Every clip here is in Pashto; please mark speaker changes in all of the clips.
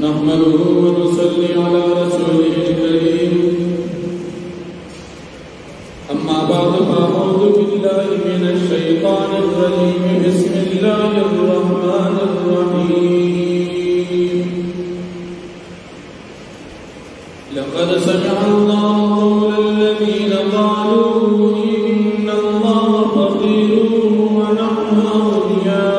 Speaker 1: नहमदुहु व नुसल्ली अला रसूलिहिल करीम अम्मा बअद फ़अऊज़ु बिल्लाहि मिनश शैतानिर रजीम बिस्मिल्लाहिर रहमानिर रहीम लक़द समिअ अल्लाहु क़ौलल्लज़ीना क़ालू इन्नल्लाहा फ़क़ीरुन व नहनु अग़नियाः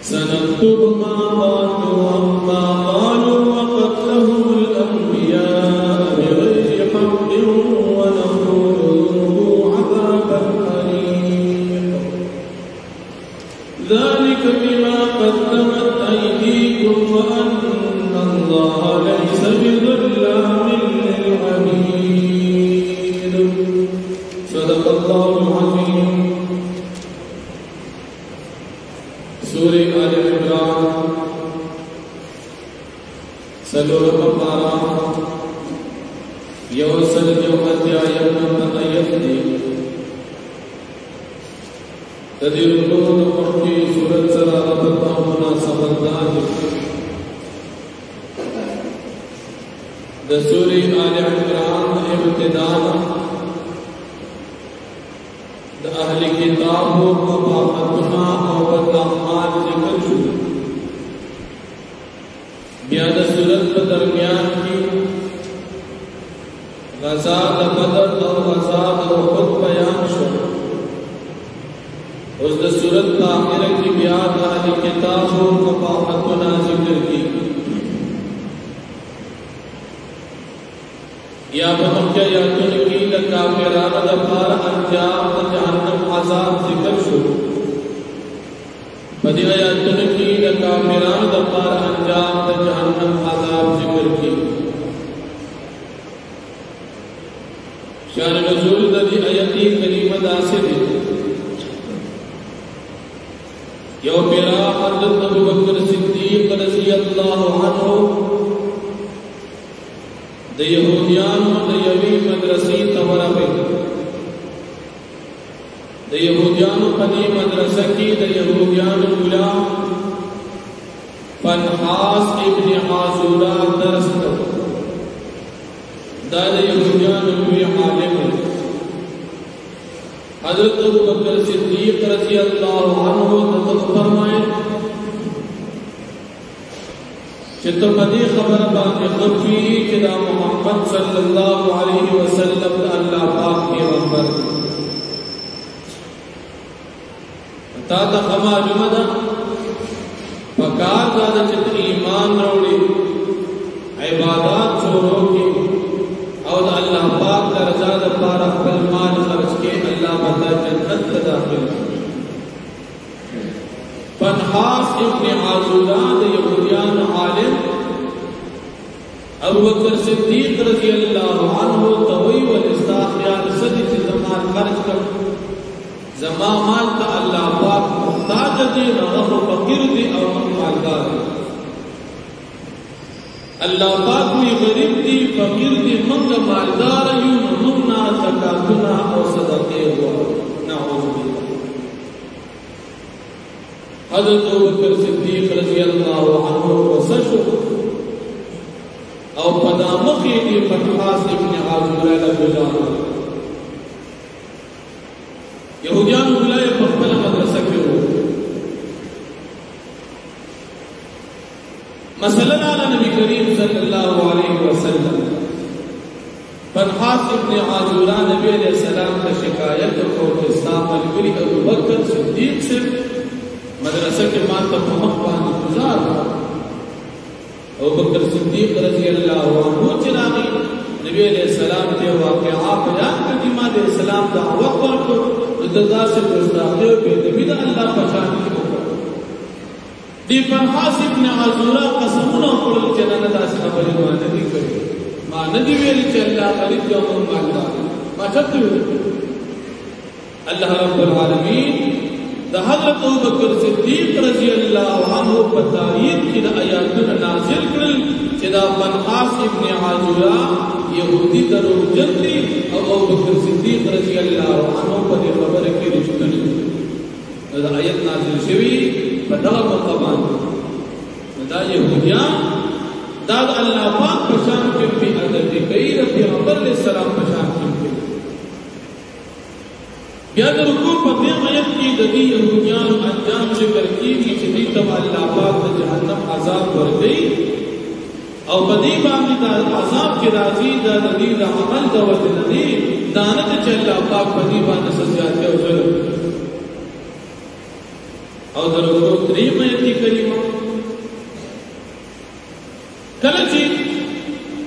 Speaker 1: सनक्तुबु मा क़ालू वम्मा क़ालू व क़त्लहुमुल अंबियाअ बिग़ैरि हक़्क़िन व नक़ूलु ज़ूक़ू अज़ाबल हरीक़ ज़ालिक बिमा क़द्दमत अयदीकुम व अन्नल्लाहा लैसा बिज़ल्लामिन लिल-अबीद सदक़ल्लाहुल अज़ीम। सूरे आले इमरान सलोरम पारा यवसल जो अध्यायम तयत्ती तदिरुलोन पढ़ी सूरत सरा रबता होना सबदार दसूरे आले इमरान इब्तिदान अहले किताबों को बाखतुना और बदअमाल जिक्र शुरू ब्याद सूरत के दरमियान की गज़ात बदर और गज़ात उहद बयान शुरू उस सूरत का आखिर की ब्याद अहले किताबों को बाखतुना जिक्र की या बमुक्या या तुनकी लकाफिरान दफार अंजाम जहन्नम अज़ाब जिक्र शुरू बदिया या तुनकी लकाफिरान दफार अंजाम जहन्नम अज़ाब जिक्र की शान नज़ूल ददी आयती करीमा दासिद यो मेरा हज़रत अबू बकर सिद्दीक़ रज़ियल्लाहु अन्हु द यहूदियान द यवी मदरसी तवरबे द यहूदियान पनी मदरसा की द यहूदियान गुलाम फनहास इब्न आज़ूरा दरस द यहूदियान भी आलिम हज़रत अबू बकर सिद्दीक़ रज़ियल्लाहु अन्हु नक़ल फरमाए चित्तपदी खबर बात खफी कि दा मोहम्मद सल्लल्लाहु अलैहि वसल्लम अल्लाह पाक के पैगंबर ता ता मालूमदा पकार दा चित ईमान रोड़ी इबादत छोड़ो के और अल्लाह पाक का रजा द पार अपल माल खर्च के अल्लाह बंदा जन्नत में दाखिल फनहास इब्न आज़ूरा यहूदियान आलिम अबू बकर सिद्दीक़ रज़ियल्लाहु अन्हु तवई व इस्ताखियाल सदी से ज़मान खर्च कर ज़मा माल का अल्लाह पाक मुहताज दे न फकीर दे और मालदार अल्लाह पाक में गरीब दी फकीर दी मंग मालदार यूं मुन्ना ज़कातुना और सदक़े हुआ नऊज़ु बिल्लाह। हज़रत अबू बकर सिद्दीक़ रज़ियल्लाहु अन्हु वसशु और पदामखी दी फनहास इब्न आज़ूरा ला गुज़ारा यहूदियान बुलाए पखबल मदरसा के हो मसलन आला नबी करीम सल्लल्लाहु अलैहि वसल्लम फनहास इब्न आज़ूरा नबी अलैहि सलाम का शिकायत को इस्लाम अलगुरी अबू बकर सिद्दीक़ से मदरसा के मान तक महबानी गुजार अबू बकर सिद्दीक़ रज़ियल्लाहु अन्हु चिरागी नबी अलैहि सलाम के वाक़या बयान कर ईमान अलैहि सलाम दावत पर को इत्तजा से गुस्ताखियों पे नबी अल्लाह पहचान की दी फनहास इब्न आज़ूरा कसमुना कुल चनन दास खबर मा नदी करे मा नदी वेली चल्ला गरीब जो मालदार मा छत्तु अल्लाह रब्बुल आलमीन द हज़रत अबू बकर सिद्दीक़ रज़ियल्लाहु अन्हु बताईद की आयातुन नाज़िल करल चिदा फनहास इब्न आज़ूरा यहूदी दरो जल्दी और अबू बकर सिद्दीक़ रज़ियल्लाहु अन्हु पर खबर की रिश्तनी आयत नाज़िल शवी बदला मकान دا یهودیان دا الله پاک په شان کې په ادب کوي د پیغمبر علیه السلام په شان کې بیا د رکوع په دې آیت کې د دې یهودیانو انجام ذکر کیږي چې دوی ته الله پاک د جهنم عذاب ورکړي او په دې باندې د عذاب کې راځي د دې د عمل د وجه نه دي دا نه چې الله پاک په دې باندې سزا کوي او ظلم او د رکوع درې آیت کریمه کله چې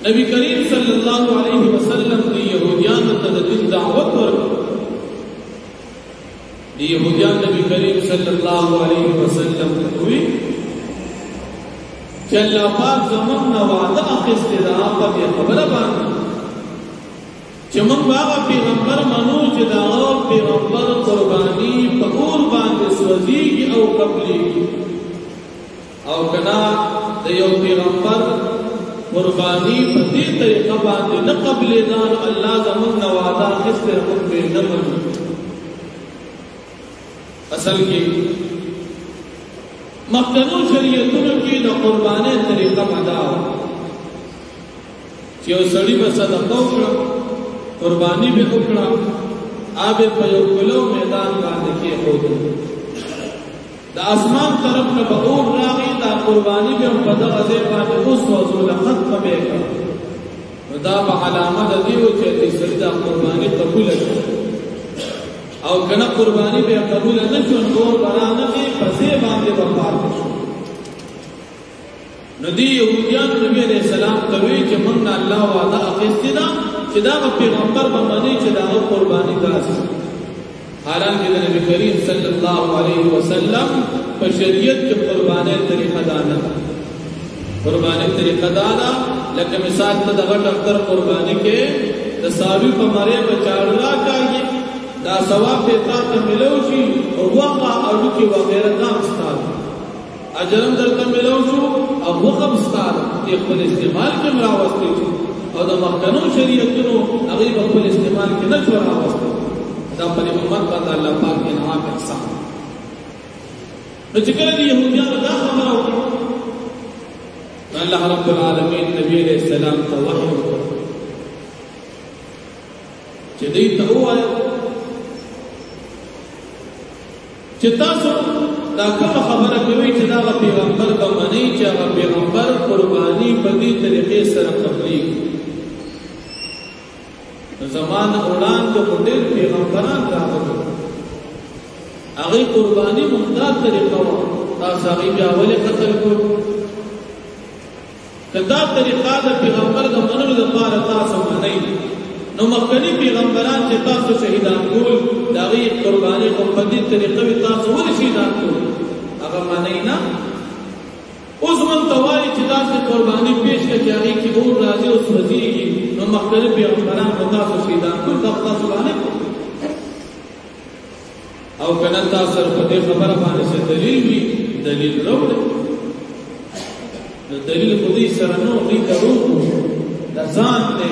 Speaker 1: نبی کریم صلی الله علیه وسلم د یهودیانو ته د دین دعوت ورکړ د یهودیان نبی کریم صلی الله علیه وسلم وی چې الله پاک زموږ نه وعده اخیستې ده په دې خبره باندې چې موږ هغه پیغمبر منو چې دا پیغمبر قرباني په اور باندې سوځيږي او قبليږي او کنا د یو پیغمبر قربانی په دې طریقه باندې نه قبلې ده الله زموږ نه وعده اخیستې موږ به نه منو اصل کې مخکنو شریعتونو کې د قربانۍ طریقه مدا چې یو سړی به صدقه وکړه قرباني به وکړه آب په یو کلو میدان باندې کې خود د اسمان طرف نه به اور راغی دا قرباني به په دغه ځای باندې اوس وزول ختم به کړه دا په علامه د دې چې دې سړي د قرباني قبول کړه او کنا قربانی به قبول نه شو نور برانه کې پسې باندې وفات شو نو دی یهودیان نبی علیہ السلام ته وی چې موږ الله وعده اخیستې ده چې دا پیغمبر باندې چې دا قربانی داسې حالانکه د نبی کریم صلی الله علیه وسلم په شریعت کې قربانی طریقه ده نه قربانی طریقه ده لکه مثال ته دغه ډاکټر قربانی کې د ساوی په مری په چاړلا کوي دا ثواب په تاسو ملو شي او وقع او کی وغیرہ دا مستار اجرم درته ملو شو او وقع مستار دې خپل استعمال کې مراوستي او د مخکنو شریعتونو هغه په خپل استعمال کې نه شو راوستي دا په امت باندې الله پاک انعام احسان نو چې کله دې يهوديان دا خبره وکړه الله رب العالمین نبی علیہ السلام ته وحی وکړ چې دې ته وایي چې تاسو دا کوم خبره کوي چې دا پیغمبر به منی چې هغه پیغمبر قرباني په دې طریقې سره قبلي زمان وړاندې ډېر پیغمبران راغلي هغه قرباني مختار طریقه و تاسو هغه بیا ولې قتل کړو کدا طریقه د پیغمبر د منلو لپاره تاسو منئ نو مخکنی پیغمبران چې تاسو شهیدان کول دا غي قرباني په دې طریقه تاسو ولې شهیدان کول هغه معنی نه اوس من توای چې تاسو قرباني پیش کړئ هغه کې اور راځي او سوځيږي نو مخکنی پیغمبران تاسو شهیدان کول تاسو باندې او کله تاسو په دې خبره باندې څه دلیل وي دلیل راوړئ نو دلیل خو دې سره نو دې درو دا ځان دی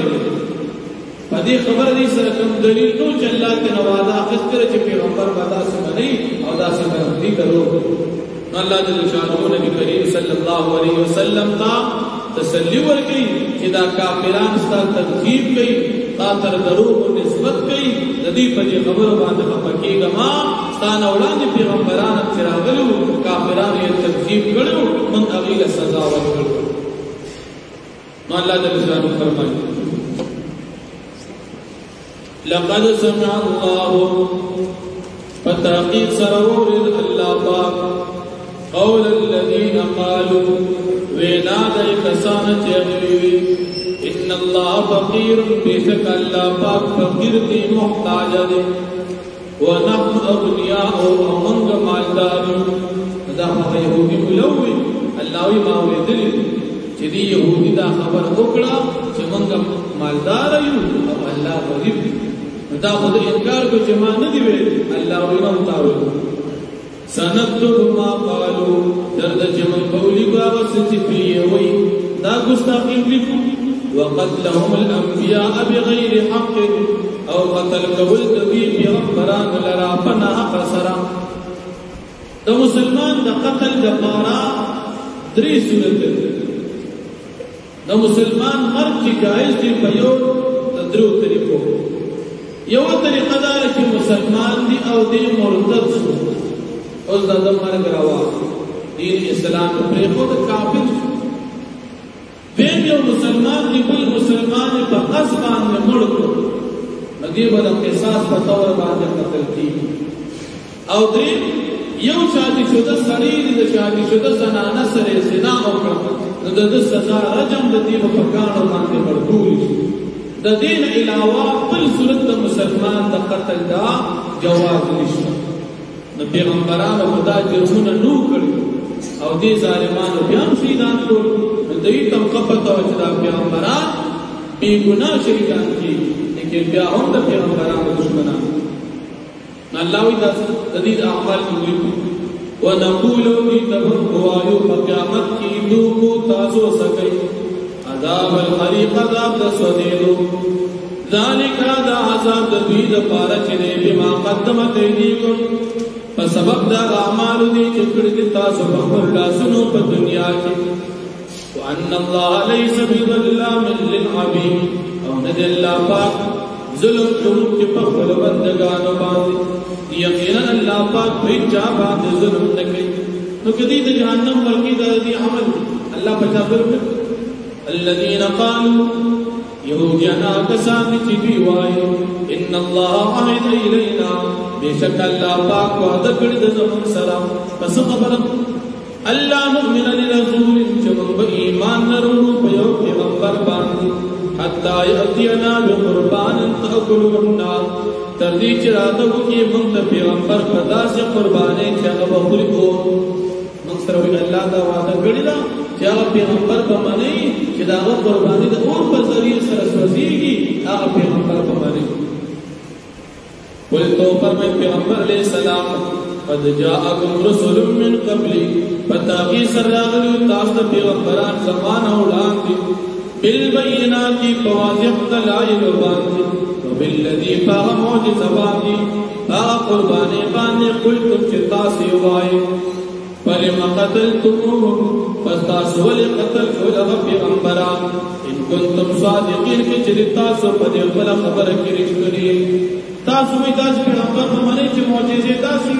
Speaker 1: په دې خبره دې سره کوم دلیل نو چې الله تعالی وعده اخیستره چې پیغمبر وعده سمني او دا څنګه دې درو نو الله جل شانه نبی کریم صلی الله علیه وسلم تا تسلی ورکړي چې دا کافرانو ستاسو تکذیب کوي تا تر دروغ نسبت کوي د دې په خبرو باندې خپکیږه ما ستانه وړاندې پیغمبرانو چې راغلو کافرانو یې تکذیب کړو من هغه له سزا ورکړو نو الله جل شانه فرمایي لقد سمع الله فتحقیق سرور الله پاک قول الذين قالوا ویناد کسان چغوی ان الله فقير بشک الله پاک فقیر دی محتاج دی ونحن اغنیاء ومنگ مالدار دا یهودی ملوی الله وی ما ویدل چې دی یهودی دا خبر وکړه چې منگ مالدار یو او الله غریب دا خود انکار کو چې ما نه دی ویل الله وی نو تاوي سنكتب ما قالوا درد جمع قولي بابا ستفي وي دا گستاخی لكم وقتلهم الانبياء بغير حق او قتل قبل دبي پیغمبران لرا پناه قصرا دا مسلمان دا قتل دپارا درې صورتونه د مسلمان مرګ چې جایز دی په یو د درو طریقو یو طریقه دا چې مسلمان دی او دی مرتد شو اوس د مرګ روا دین اسلام پرې خو د کافر یو مسلمان دی بل مسلمان په قصد باندې مړ کړ دې به د قصاص په تور باندې قتل کیږي او درې یو شادي شوده سړی د شادي شوده زنانه سره زنا وکړه نو د سزا رجم د دې په کانو باندې مړدول شي د دین علاوه بل صورت د مسلمان د قتل دا جواز نشته د پیغمبرانو خدا جرمونه نو کړی او دې ظالمانو بیا هم شهیدان کړل دوی تم قبط او چې دا پیغمبران بی ګناه شهیدان کیږي لیکن بیا هم د پیغمبرانو دشمنان الله وی دا د دې اعمال کوي ونقول لتبن وایو په قیامت کې دوی تاسو سکي عذاب الحریق عذاب د سودیلو ذالک دا عذاب د دوی د پاره چې بما قدمت ایدیکم په سبب دا اعمال دي چې کړی تاسو په خپل لاسونو په دنیا کې وان الله ليس بظلام للعبيد او ندى الله پاک ظلم کوونکی په خپل بندگانو باندې یقینا الله پاک په چا باندې ظلم نه کوي نو کدی د جهنم ورکی د دې عمل الله پچا ظلم الذين قالوا يهوديانا کسان چې دی وایي ان الله عهد الينا بشک الله پاک وعده کړی د زمون سره پس خبره الله نؤمن لرسول چې موږ ایمان لرو په یو پیغمبر باندې حتا یاتینا بقربان تاكلوا النار تر دې چې راته وکي موږ د پیغمبر په داسې قربانې چې هغه بخوري کو موږ سره الله دا وعده کړی دا چې هغه پیغمبر په باندې چې دا قرباني د اور په ذریعہ سره سوځيږي هغه پیغمبر په باندې ولته فرمای پیغمبر علیہ السلام قد جاءكم رسل من قبلي فتاقي سراغلو تاسو پیغمبران زمانه وړاندې بالبينات فواضح دلائل باندې وبالذي فموجز باندې قرباني باندې قلتم چې تاسو وایي فلما قتلتموهم فتاسو ولقتل شو پیغمبران ان كنتم صادقين چې تاسو په دې خبره کې رښتونی تاسو می تاسو پیغمبر په باندې چې معجزې تاسو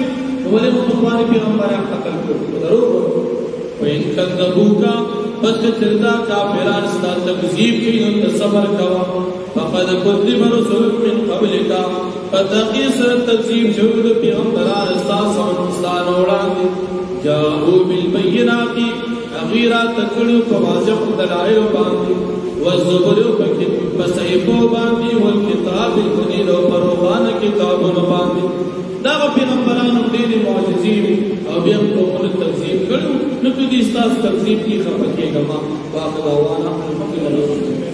Speaker 1: ولې مخواني پیغمبران قتل کړو ضرور وین کذبوکا پس چردا کافران ستا تکذیب کوي نو صبر کوا فقد كذب رسل من قبلك فتقيس تکذیب شود پیغمبران تاسو انسان وړاندې جاءوا بالبينات غیرا تکړو په واضح دلایل باندې والزبر فصحیفو باندې والکتاب المنیر پروان کتابونو باندې دا پیغمبرانو ډېرې معجزې او بیا په تکذیب کړو نو کدي ستاسو تکذیب کی خبره کېږم واخر دعوانا الحمدلله